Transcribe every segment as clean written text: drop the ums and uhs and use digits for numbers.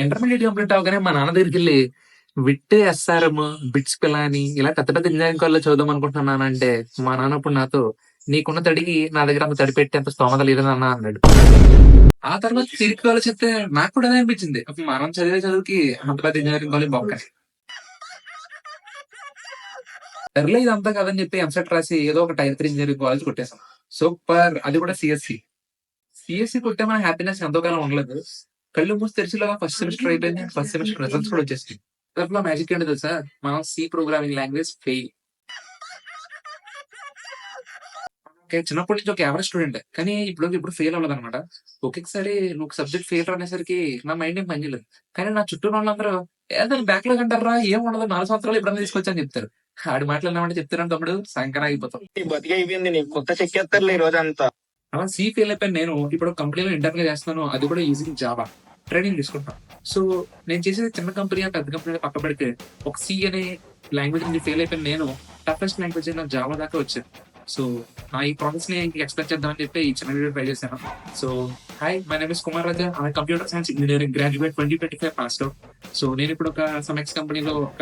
Intermediate complete అవ్వగానే మా నాన్న దగ్గరికెళ్ళి విట్, ఎస్ఆర్ఎం, బిట్స్ పిలాని ఇలా పెద్ద పెద్ద ఇంజినీరింగ్ కాలేజ్‌లో చదువుదాం అనుకుంటున్నానంటే, మా నాన్న అప్పుడు నాతో "నీకున్న తడికి నా దగ్గర అంత తడి పెట్టేంత స్తోమత లేదు నాన్న" అన్నాడు. ఆ తర్వాత తిరిగి ఆలోచిస్తే నాకు కూడా అదే అనిపించింది. అప్పుడు మనం చదివే చదువుకి అంత పెద్ద ఇంజినీరింగ్ కాలేజ్ బొక్క. సర్లే ఇదంతా కాదని చెప్పి ఎంసెట్ రాసి ఏదో ఒక టైర్ 3 ఇంజినీరింగ్ కాలేజ్ కొట్టేసాం. సూపర్! అది కూడా సిఎస్‌సి. సిఎస్‌సి కొట్టామన్న హ్యాపీనెస్ ఎంతో కాలం ఉండలేదు. కళ్ళు మూసి తెరిచేలోగా ఫస్ట్ సెమిస్టర్ అయిపోయింది. ఫస్ట్ సెమిస్టర్ రిజల్ట్స్ కూడా వచ్చేసినాయి. దాంట్లో మ్యాజిక్ ఏంటో తెలుసా? మనం C programming language fail. Okay. చిన్నప్పటి నుంచి ఒక యావరేజ్ స్టూడెంటే. కానీ ఇప్పుడు ఫెయిల్ అవ్వలేదన్నమాట. ఒక్కొక్కసారి నువ్వు సబ్జెక్ట్ ఫెయిల్ అనేసరికి నా మైండ్ ఏం పని చేయలేదు. కానీ నా చుట్టూ ఉన్నోళ్ళందరూ "ఏదైనా బ్యాక్‌లాగ్ అంటార్రా ఏముండదు 4 సంవత్సరాలు ఎప్పుడన్నా తీసుకొచ్చి" అని చెప్తారు. ఆడి మాటలు విన్నామంటే చెప్తున్నాను తమ్ముడు సంకనాగిపోతాం. అయిపోతాం. నీ బతికైపోయింది. నీకు కుక్క చెక్కేత్తారులే ఈ రోజంతా. అలా సి ఫెయిల్ అయిపోయాను నేను. ఇప్పుడు కంపెనీలో ఇంటర్న్‌గా చేస్తున్నాను. అది కూడా యూజింగ్ జావా. ట్రైనింగ్ తీసుకుంటున్నాను. సో, నేను చేసేది చిన్న కంపెనీయా, పెద్ద కంపెనీయా పక్కన పెడితే ఒక సి అనే లాంగ్వేజ్ నుంచి ఫెయిల్ అయిపోయిన నేను టఫెస్ట్ లాంగ్వేజ్ అయిన జావా దాకా వచ్చాను. సో, నా ఈ ప్రాసెస్‌ని ఎక్స్‌ప్లెయిన్ చేద్దామని చెప్పి ఈ చిన్న వీడియో ట్రై చేశాను. So, hi my name is Kumar Raja. I computer science engineering graduate 2025 passed out. So, నేనిప్పుడు ఒక సమ్ ఎక్స్ కంపెనీలో ఒక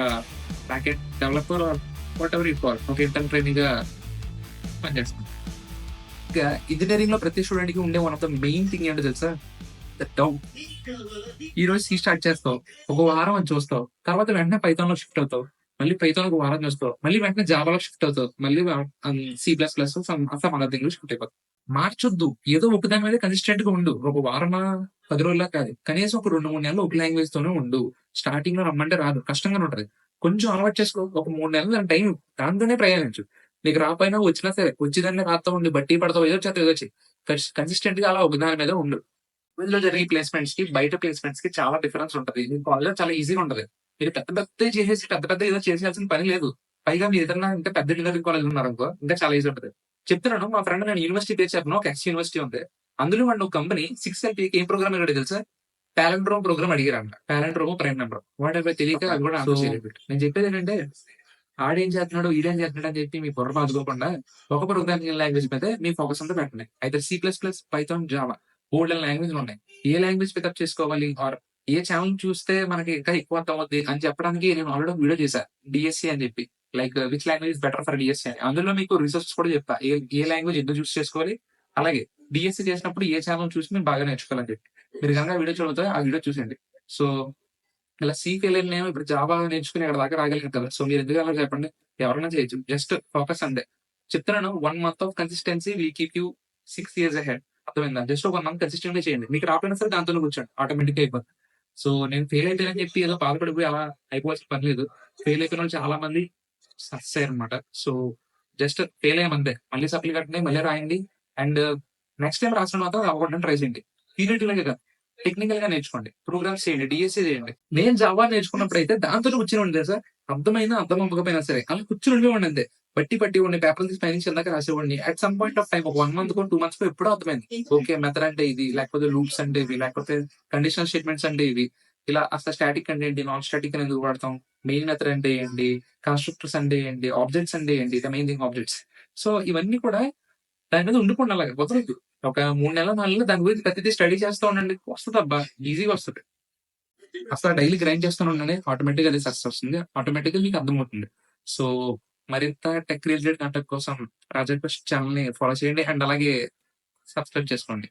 back end developer or whatever you call ఒక ఇంటర్న్ ట్రైనీగా పనిచేస్తున్నాను. ఇంకా ఇంజినీరింగ్ లో ప్రతి స్టూడెంట్ కి ఉండే one of the main thing ఏంటో తెలుసా? The doubt. ఈ రోజు సి స్టార్ట్ చేస్తావు, ఒక వారం అది చూస్తావు, తర్వాత వెంటనే పైథాన్ లో షిఫ్ట్ అవుతావు, మళ్ళీ పైథాన్ ఒక వారం చూస్తావు, మళ్ళీ వెంటనే జావాలో షిఫ్ట్ అవుతావు, మళ్ళీ C plus plus some other thing shift అయిపోతావు. మార్చొద్దు, ఏదో ఒక దాని మీద కన్సిస్టెంట్ గా ఉండు. ఒక వారమా 10 రోజులా కాదు, కనీసం ఒక 2-3 నెలలు ఒక లాంగ్వేజ్ తోనే ఉండు. స్టార్టింగ్ లో రమ్మంటే రాదు, కష్టంగానే ఉంటది. కొంచెం అలవాటు చేసుకో, ఒక 3 నెలలు దాని టైం, దాంతోనే ప్రయాణించు. నీకు రాపోయినా వచ్చినా సరే వచ్చేదాన్ని రాస్తా ఉండి బట్టి పడతావు, ఏదో చేత ఏదో వచ్చి కన్సిస్టెంట్ గా అలా ఒక దాని మీద ఉండు. ఇందులో జరిగే ప్లేస్మెంట్స్ కి బయట ప్లేస్మెంట్స్ కి చాలా డిఫరెన్స్ ఉంటది. మీ కాలేజ్ చాలా ఈజీగా ఉంటది. మీరు పెద్ద పెద్ద చేసేసి పెద్ద పెద్ద ఏదో చేసేయాల్సిన పని లేదు. పైగా మీరు ఏదైనా ఇంకా పెద్ద ఇంజనీరింగ్ కాలేజ్ ఉన్నారనుకో ఇంకా చాలా ఈజీ ఉంటది. చెప్తున్నాను, మా ఫ్రెండ్ నేను యూనివర్సిటీ పేరు చెప్పను, ఒక ఎక్స్ యూనివర్సిటీ ఉంది. అందులో వాడు ఒక కంపెనీ 6 ఎల్పీకి ఏం ప్రోగ్రామ్ అడిగాడు తెలుసా? పాలెండ్రోమ్ ప్రోగ్రామ్ అడిగారంట. పాలెండ్రోమ్ ప్రైమ్ నెంబర్ వాడు తెలియక అది కూడా ఆన్సర్ చేయలేదు. నేను చెప్పేది ఏంటంటే ఆడేం చేస్తున్నాడు, ఈడేం చేస్తున్నాడు అని చెప్పి మీ బుర్ర బాదుకోకుండా ఒక ప్రోగ్రామింగ్ లాంగ్వేజ్ మీద మీ ఫోకస్ అంతా పెట్టండి. అయితే C plus plus, Python, Java బోల్డెన్ లాంగ్వేజ్లు ఉన్నాయి. ఏ లాంగ్వేజ్ పికప్ చేసుకోవాలి ఆర్ ఏ ఛానల్ చూస్తే మనకి ఇంకా ఎక్కువ అర్థం అవుద్ది అని చెప్పడానికి నేను ఆల్రెడీ వీడియో చేశాను. డిఎస్సి అని చెప్పి, like which language better for DSC అని. అందులో మీకు రిసోర్సెస్ కూడా చెప్పా, ఏ లాంగ్వేజ్ ఎందుకు చూస్ చేసుకోవాలి, అలాగే డిఎస్సి చేసినప్పుడు ఏ ఛానల్ చూసి మీరు బాగా నేర్చుకోవాలని చెప్పి. మీరు కనుక వీడియో చూడతే ఆ వీడియో చూసేయండి. సో ఇలా సీకెళ్ళిన నేను ఇప్పుడు జావా నేర్చుకుని ఇక్కడ దాకా రాగలిగాను కదా! సో మీరు ఎందుకు అలా చెప్పండి? ఎవరైనా చేయొచ్చు. జస్ట్ ఫోకస్ అంతే. చెప్తున్నాను, 1 month of consistency will keep you 6 years ahead. అర్థమైందా? జస్ట్ ఒక 1 మంత్ కన్సిస్టెంట్‌గా చేయండి. మీకు రాకపోయినా సరే దాంతోనే కూర్చోండి. ఆటోమేటిక్‌గా అయిపోద్ది. సో నేను ఫెయిల్ అయిపోయానని చెప్పి ఏదో బాధపడిపోయి అలా అయిపోవాల్సిన పని లేదు. ఫెయిల్ అయిపోయినోళ్ళు చాలా మంది సక్సెస్ అయ్యారన్నమాట. సో జస్ట్ ఫెయిల్ అయ్యామంతే. మళ్ళీ సప్లీ కట్టండి, మళ్ళీ రాయండి. అండ్ నెక్స్ట్ టైమ్ రాసిన మాత్రం అవ్వకుండా ట్రై చేయండి. థియరిటికల్‌గా కాదు, టెక్నికల్ గా నేర్చుకోండి. ప్రోగ్రామ్స్ చేయండి, డిఎస్సీ చేయండి. నేను జావా నేర్చుకున్నప్పుడు అయితే దాంతోనే కూర్చుని సార్. అర్థమైనా అర్థం అవ్వకపోయినా సరే అలా కూర్చుని ఉండేవాడిని అంతే. పట్టి ఉండి పేపర్ తీసి పైనుంచి కిందాక రాసేవాడిని. At some point of time ఒక 1 మంత్ 2 మంత్స్ ఎప్పుడో అర్థమైంది. ఓకే, మెథడ్ అంటే ఇది, లేకపోతే లూప్స్ అంటే ఇవి, లేకపోతే కండిషనల్ స్టేట్మెంట్స్ అంటే ఇవి. ఇలా అసలు స్టాటిక్ అంటే ఏంటి, నాన్ స్టాటిక్ అని ఎందుకు వాడతాం, మెయిన్ మెథడ్ అంటే ఏంటి, కన్స్ట్రక్టర్స్ అంటే ఏంటి, ఆబ్జెక్ట్స్ అంటే ఏంటి, the main thing objects. So ఇవన్నీ కూడా దాని మీద ఉండిపోండి, అలాగే వదలొద్దు. ఒక 3 నెలలు, 4 నెలలు దాని గురించి ప్రతిదీ స్టడీ చేస్తా ఉండండి. వస్తదబ్బా! ఈజీగా వస్తది. అసలు డైలీ గ్రైండ్ చేస్తూనే ఉండండి. ఆటోమేటిక్‌గా అది సక్సెస్ వస్తుంది. ఆటోమేటిక్‌గా మీకు అర్థమవుతుంది. సో మరింత టెక్ రిలేటెడ్ కంటెంట్ కోసం రాజా క్వెషన్ ఛానెల్‌ని ఫాలో చేయండి. అండ్ అలాగే సబ్స్క్రైబ్ చేసుకోండి.